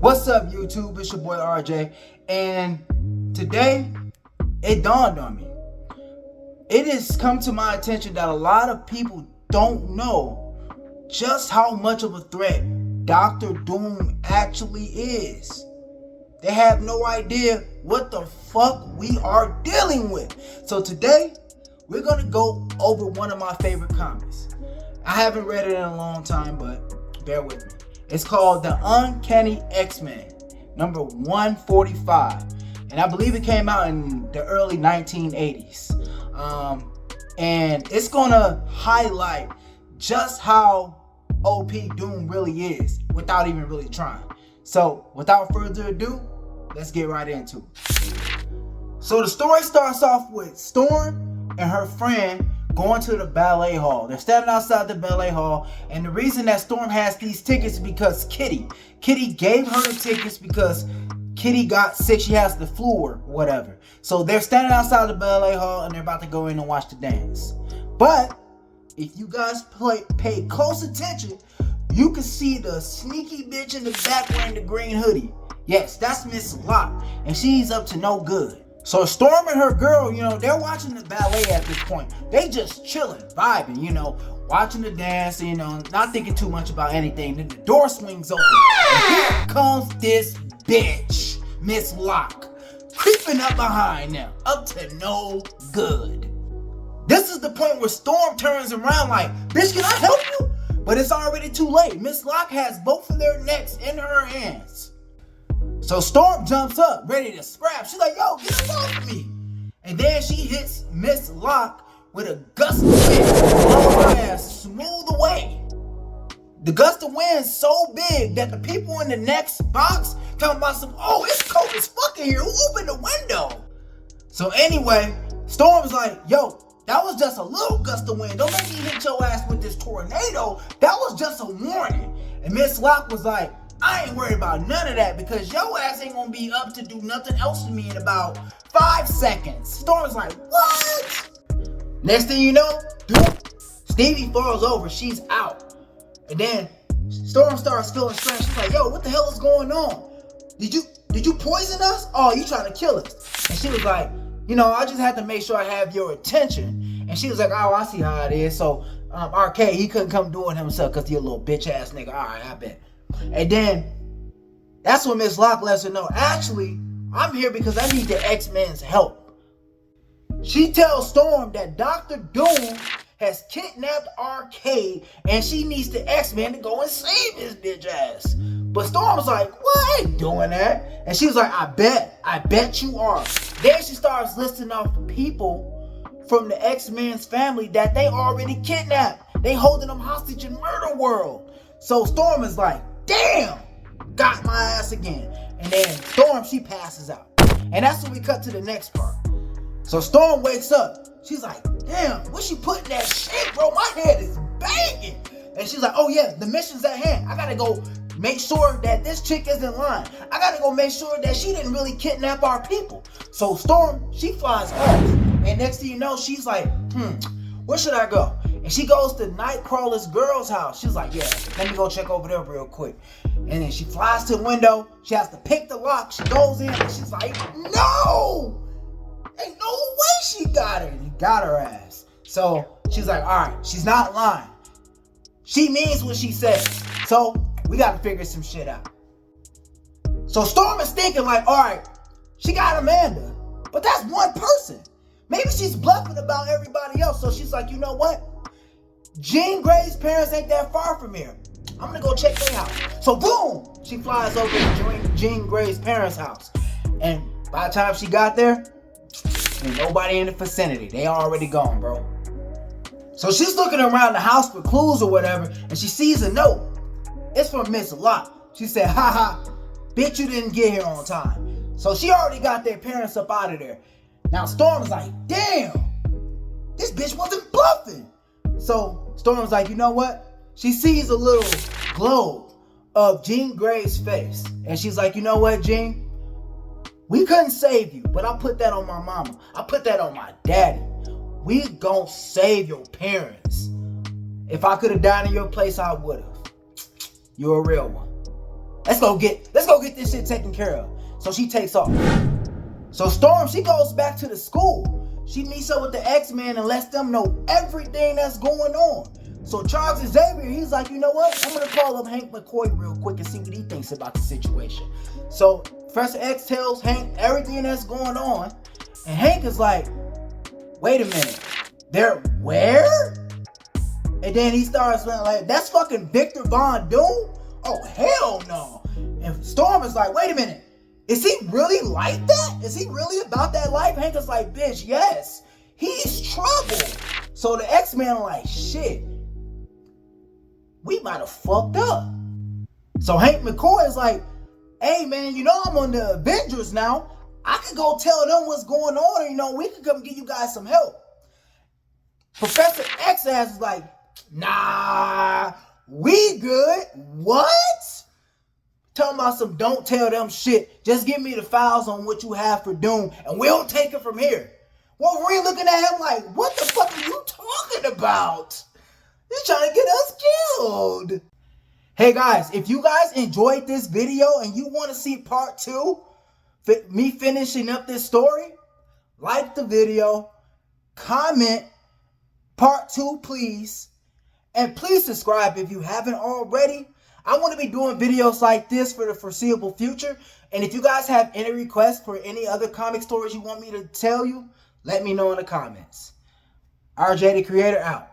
What's up, YouTube? It's your boy RJ, and today it dawned on me. It has come to my attention that a lot of people don't know just how much of a threat Dr. Doom actually is. They have no idea what the fuck we are dealing with. So today, we're gonna go over one of my favorite comics. I haven't read it in a long time, but bear with me. It's called The Uncanny X-Men, number 145. And I believe it came out in the early 1980s. And it's gonna highlight just how OP Doom really is without even really trying. So without further ado, let's get right into it. So the story starts off with Storm and her friend going to the ballet hall. They're standing outside the ballet hall, and the reason that Storm has these tickets is because Kitty gave her the tickets because Kitty got sick. She has the flu or whatever. So they're standing outside the ballet hall and they're about to go in and watch the dance. But if you guys pay close attention, you can see the sneaky bitch in the back wearing the green hoodie. Yes, that's Miss Locke, and she's up to no good. So Storm and her girl, they're watching the ballet at this point. They just chilling, vibing, watching the dance, not thinking too much about anything. Then the door swings open, and here comes this bitch, Miss Locke, creeping up behind them, up to no good. This is the point where Storm turns around like, bitch, can I help you? But it's already too late. Miss Locke has both of their necks in her hands. So Storm jumps up, ready to scrap. She's like, yo, get off of me. And then she hits Miss Locke with a gust of wind, blows her ass smooth away. The gust of wind is so big that the people in the next box talking about it's cold as fuck in here. Who opened the window? So anyway, Storm's like, yo, that was just a little gust of wind. Don't make me hit your ass with this tornado. That was just a warning. And Miss Locke was like, I ain't worried about none of that because your ass ain't gonna be up to do nothing else to me in about 5 seconds. Storm's like, what? Next thing you know, Stevie falls over. She's out. And then Storm starts feeling strange. She's like, yo, what the hell is going on? Did you poison us? Oh, you trying to kill us? And she was like, I just had to make sure I have your attention. And she was like, oh, I see how it is. So Arcade, he couldn't come do it himself because he a little bitch ass nigga. All right, I bet. And then that's when Miss Locke lets her know, actually, I'm here because I need the X-Men's help. She tells Storm that Dr. Doom has kidnapped Arcade and she needs the X-Men to go and save his bitch ass. But Storm's like, what? I ain't doing that. And she was like, I bet you are. Then she starts listing off the people from the X-Men's family that they already kidnapped. They holding them hostage in Murder World. So Storm is like, damn, got my ass again. And then Storm, she passes out. And that's when we cut to the next part. So Storm wakes up. She's like, damn, what she put in that shit, bro? My head is banging. And she's like, oh yeah, the mission's at hand. I gotta go make sure that this chick is in line. I gotta go make sure that she didn't really kidnap our people. So Storm, she flies off. And next thing you know, she's like, where should I go? And she goes to Nightcrawler's girl's house. She's like, yeah, let me go check over there real quick. And then she flies to the window. She has to pick the lock. She goes in and she's like, no! Ain't no way she got her. And he got her ass. So she's like, all right, she's not lying. She means what she says. So we got to figure some shit out. So Storm is thinking like, all right, she got Amanda. But that's one person. Maybe she's bluffing about everybody else. So she's like, you know what? Jean Grey's parents ain't that far from here. I'm gonna go check their house. So boom, she flies over to Jean Grey's parents' house. And by the time she got there, ain't nobody in the vicinity. They already gone, bro. So she's looking around the house for clues or whatever, and she sees a note. It's from Miss Locke. She said, haha, bitch, you didn't get here on time. So she already got their parents up out of there. Now Storm's like, damn, this bitch wasn't bluffing. So Storm's like, you know what? She sees a little globe of Jean Grey's face. And she's like, you know what, Jean? We couldn't save you, but I put that on my mama. I put that on my daddy. We gon' save your parents. If I could have died in your place, I would have. You're a real one. Let's go get this shit taken care of. So she takes off. So Storm, she goes back to the school. She meets up with the X-Men and lets them know everything that's going on. So Charles Xavier, he's like, you know what? I'm gonna call up Hank McCoy real quick and see what he thinks about the situation. So Professor X tells Hank everything that's going on, and Hank is like, wait a minute, they're where? And then he starts like, that's fucking Victor Von Doom? Oh, hell no. And Storm is like, wait a minute, is he really like that? Is he really about that life? Hank is like, bitch, yes. He's trouble. So the X-Men are like, shit, we might have fucked up. So Hank McCoy is like, hey man, you know I'm on the Avengers now. I could go tell them what's going on, and, you know, we could come get you guys some help. Professor X ass is like, nah, we good. What? Talking about some don't tell them shit. Just give me the files on what you have for Doom, and we'll take it from here. Wolverine looking at him like, what the fuck are you talking about? You're trying to get us killed. Hey guys, if you guys enjoyed this video and you want to see part 2, me finishing up this story, like the video, comment, part 2 please, and please subscribe if you haven't already. I want to be doing videos like this for the foreseeable future, and if you guys have any requests for any other comic stories you want me to tell you, let me know in the comments. RJ the Creator out.